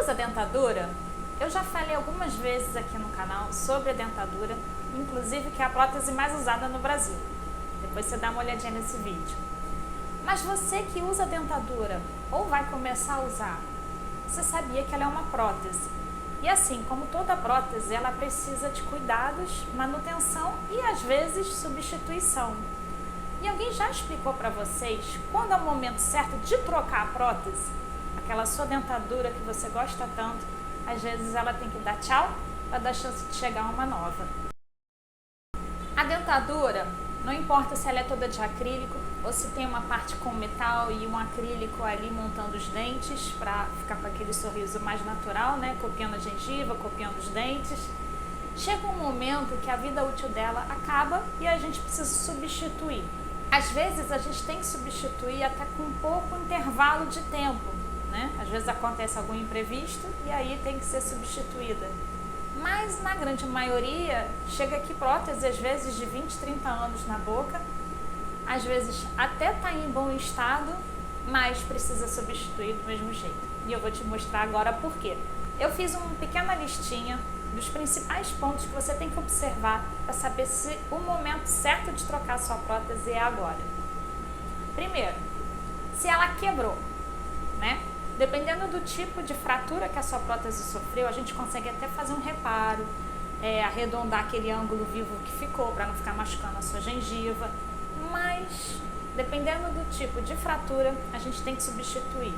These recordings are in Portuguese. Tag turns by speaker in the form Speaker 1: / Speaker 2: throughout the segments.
Speaker 1: usa dentadura? Eu já falei algumas vezes aqui no canal sobre a dentadura, inclusive que é a prótese mais usada no Brasil. Depois você dá uma olhadinha nesse vídeo. Mas você que usa dentadura ou vai começar a usar, você sabia que ela é uma prótese. E assim, como toda prótese, ela precisa de cuidados, manutenção e às vezes substituição. E alguém já explicou para vocês quando é o momento certo de trocar a prótese? Aquela sua dentadura que você gosta tanto, às vezes ela tem que dar tchau para dar chance de chegar uma nova. A dentadura, não importa se ela é toda de acrílico ou se tem uma parte com metal e um acrílico ali montando os dentes para ficar com aquele sorriso mais natural, né? Copiando a gengiva, copiando os dentes. Chega um momento que a vida útil dela acaba e a gente precisa substituir. Às vezes a gente tem que substituir até com um pouco intervalo de tempo, né? Às vezes acontece algum imprevisto e aí tem que ser substituída. Mas na grande maioria chega aqui prótese às vezes de 20, 30 anos na boca, às vezes até está em bom estado, mas precisa substituir do mesmo jeito. E eu vou te mostrar agora por quê. Eu fiz uma pequena listinha dos principais pontos que você tem que observar para saber se o momento certo de trocar a sua prótese é agora. Primeiro, se ela quebrou, né? Dependendo do tipo de fratura que a sua prótese sofreu, a gente consegue até fazer um reparo, arredondar aquele ângulo vivo que ficou para não ficar machucando a sua gengiva, mas dependendo do tipo de fratura, a gente tem que substituir.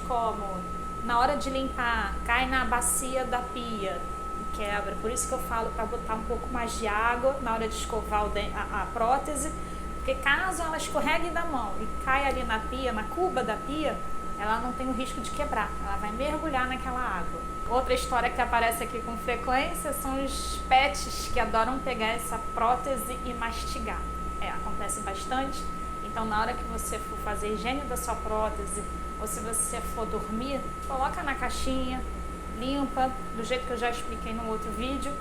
Speaker 1: Como na hora de limpar, cai na bacia da pia, quebra, por isso que eu falo para botar um pouco mais de água na hora de escovar a prótese, porque caso ela escorregue da mão e caia ali na pia, na cuba da pia, ela não tem o risco de quebrar, ela vai mergulhar naquela água. Outra história que aparece aqui com frequência são os pets que adoram pegar essa prótese e mastigar. Acontece bastante, então na hora que você for fazer a higiene da sua prótese, ou se você for dormir, coloca na caixinha, limpa, do jeito que eu já expliquei no outro vídeo,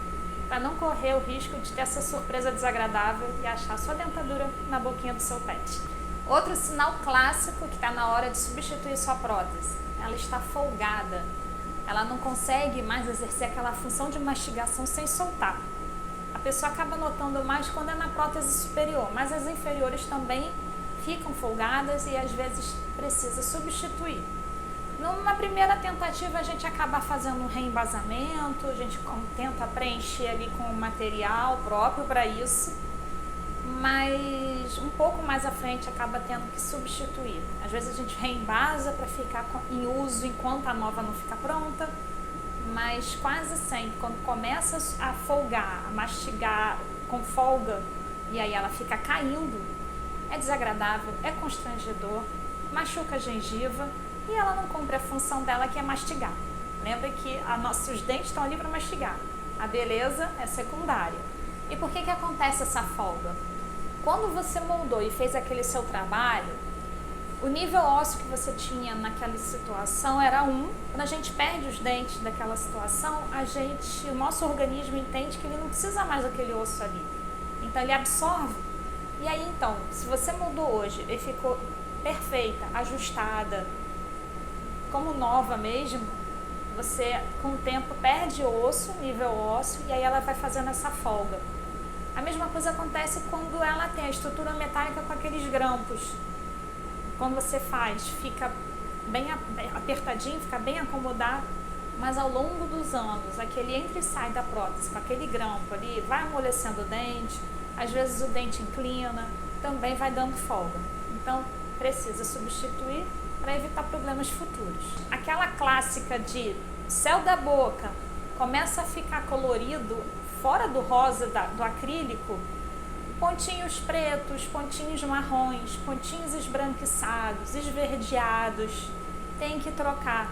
Speaker 1: para não correr o risco de ter essa surpresa desagradável e achar sua dentadura na boquinha do seu pet. Outro sinal clássico que está na hora de substituir sua prótese, ela está folgada, ela não consegue mais exercer aquela função de mastigação sem soltar. A pessoa acaba notando mais quando é na prótese superior, mas as inferiores também ficam folgadas e às vezes precisa substituir. Numa primeira tentativa a gente acaba fazendo um reembasamento, a gente tenta preencher ali com um material próprio para isso, mas um pouco mais à frente acaba tendo que substituir. Às vezes a gente reembasa para ficar em uso enquanto a nova não fica pronta, mas quase sempre quando começa a folgar, a mastigar com folga e aí ela fica caindo, é desagradável, é constrangedor, machuca a gengiva e ela não cumpre a função dela, que é mastigar. Lembra que nossos dentes estão ali para mastigar, a beleza é secundária. E por que acontece essa folga? Quando você moldou e fez aquele seu trabalho, o nível ósseo que você tinha naquela situação era 1. Quando a gente perde os dentes daquela situação, o nosso organismo entende que ele não precisa mais daquele osso ali. Então ele absorve. E aí então, se você moldou hoje e ficou perfeita, ajustada, como nova mesmo, você com o tempo perde osso, nível ósseo, e aí ela vai fazendo essa folga. A mesma coisa acontece quando ela tem a estrutura metálica com aqueles grampos. Quando você faz, fica bem apertadinho, fica bem acomodado, mas ao longo dos anos, aquele entra e sai da prótese, com aquele grampo ali, vai amolecendo o dente, às vezes o dente inclina, também vai dando folga. Então, precisa substituir para evitar problemas futuros. Aquela clássica de céu da boca começa a ficar colorido, fora do rosa do acrílico, pontinhos pretos, pontinhos marrons, pontinhos esbranquiçados, esverdeados, tem que trocar,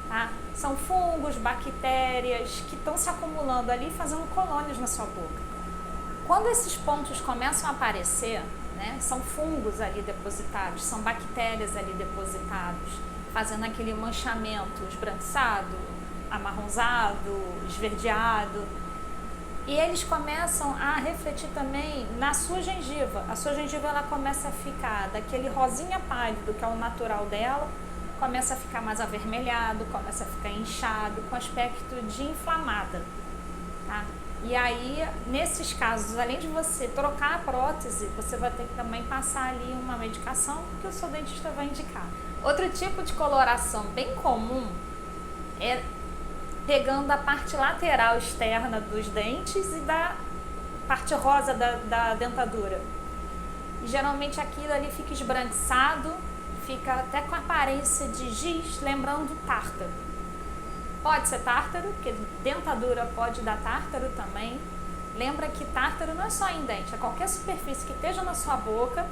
Speaker 1: tá? São fungos, bactérias que estão se acumulando ali, fazendo colônias na sua boca. Quando esses pontos começam a aparecer, né, são fungos ali depositados, são bactérias ali depositados, fazendo aquele manchamento esbranquiçado, amarronzado, esverdeado. E eles começam a refletir também na sua gengiva. A sua gengiva ela começa a ficar daquele rosinha pálido, que é o natural dela, começa a ficar mais avermelhado, começa a ficar inchado, com aspecto de inflamada, tá? E aí, nesses casos, além de você trocar a prótese, você vai ter que também passar ali uma medicação que o seu dentista vai indicar. Outro tipo de coloração bem comum é pegando a parte lateral externa dos dentes e da parte rosa da dentadura. E geralmente aquilo ali fica esbranquiçado, fica até com aparência de giz, lembrando tártaro. Pode ser tártaro, porque dentadura pode dar tártaro também. Lembra que tártaro não é só em dente, é qualquer superfície que esteja na sua boca,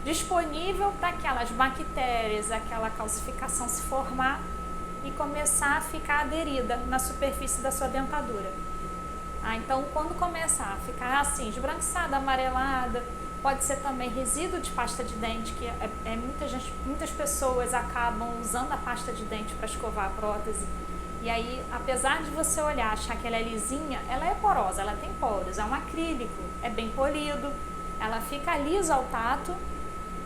Speaker 1: disponível para aquelas bactérias, aquela calcificação se formar e começar a ficar aderida na superfície da sua dentadura. Então, quando começar a ficar assim, esbranquiçada, amarelada, pode ser também resíduo de pasta de dente, que muitas pessoas acabam usando a pasta de dente para escovar a prótese. E aí, apesar de você olhar, achar que ela é lisinha, ela é porosa, ela tem poros, é um acrílico, é bem polido, ela fica lisa ao tato,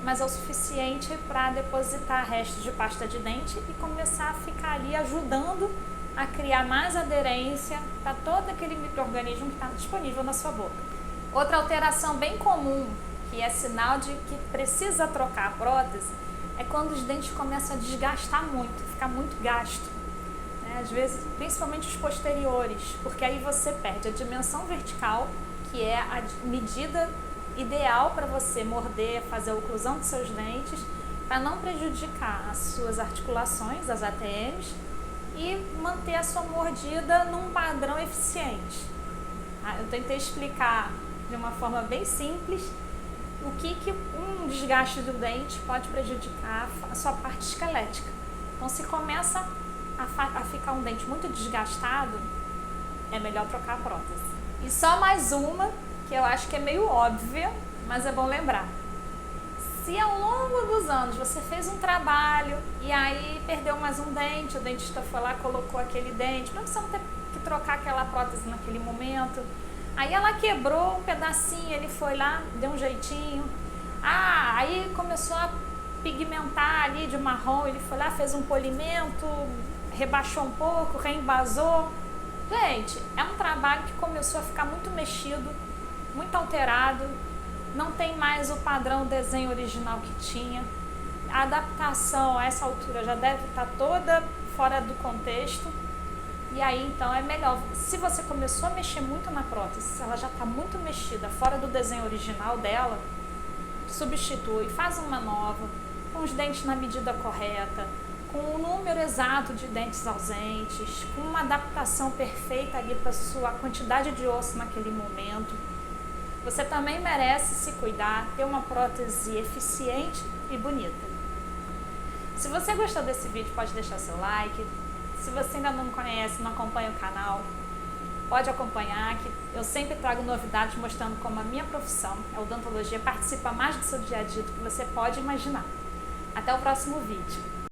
Speaker 1: mas é o suficiente para depositar restos de pasta de dente e começar a ficar ali ajudando a criar mais aderência para todo aquele micro-organismo que está disponível na sua boca. Outra alteração bem comum, que é sinal de que precisa trocar a prótese, é quando os dentes começam a desgastar muito, ficar muito gasto. Às vezes, principalmente os posteriores, porque aí você perde a dimensão vertical, que é a medida ideal para você morder, fazer a oclusão dos seus dentes, para não prejudicar as suas articulações, as ATMs, e manter a sua mordida num padrão eficiente. Eu tentei explicar de uma forma bem simples o que um desgaste do dente pode prejudicar a sua parte esquelética. Então, se começa a ficar um dente muito desgastado, é melhor trocar a prótese. E só mais uma, que eu acho que é meio óbvia, mas é bom lembrar. Se ao longo dos anos você fez um trabalho e aí perdeu mais um dente, o dentista foi lá, colocou aquele dente, para você não ter que trocar aquela prótese naquele momento, aí ela quebrou um pedacinho, ele foi lá, deu um jeitinho, aí começou a pigmentar ali de marrom, ele foi lá, fez um polimento, rebaixou um pouco, reembasou. Gente, é um trabalho que começou a ficar muito mexido, muito alterado, não tem mais o padrão desenho original que tinha. A adaptação a essa altura já deve estar toda fora do contexto. E aí, então, é melhor, se você começou a mexer muito na prótese, se ela já está muito mexida, fora do desenho original dela, substitui, faz uma nova, com os dentes na medida correta, com o número exato de dentes ausentes, com uma adaptação perfeita ali para a sua quantidade de osso naquele momento. Você também merece se cuidar, ter uma prótese eficiente e bonita. Se você gostou desse vídeo, pode deixar seu like. Se você ainda não me conhece, não acompanha o canal, pode acompanhar, que eu sempre trago novidades mostrando como a minha profissão, a odontologia, participa mais do seu dia a dia do que você pode imaginar. Até o próximo vídeo.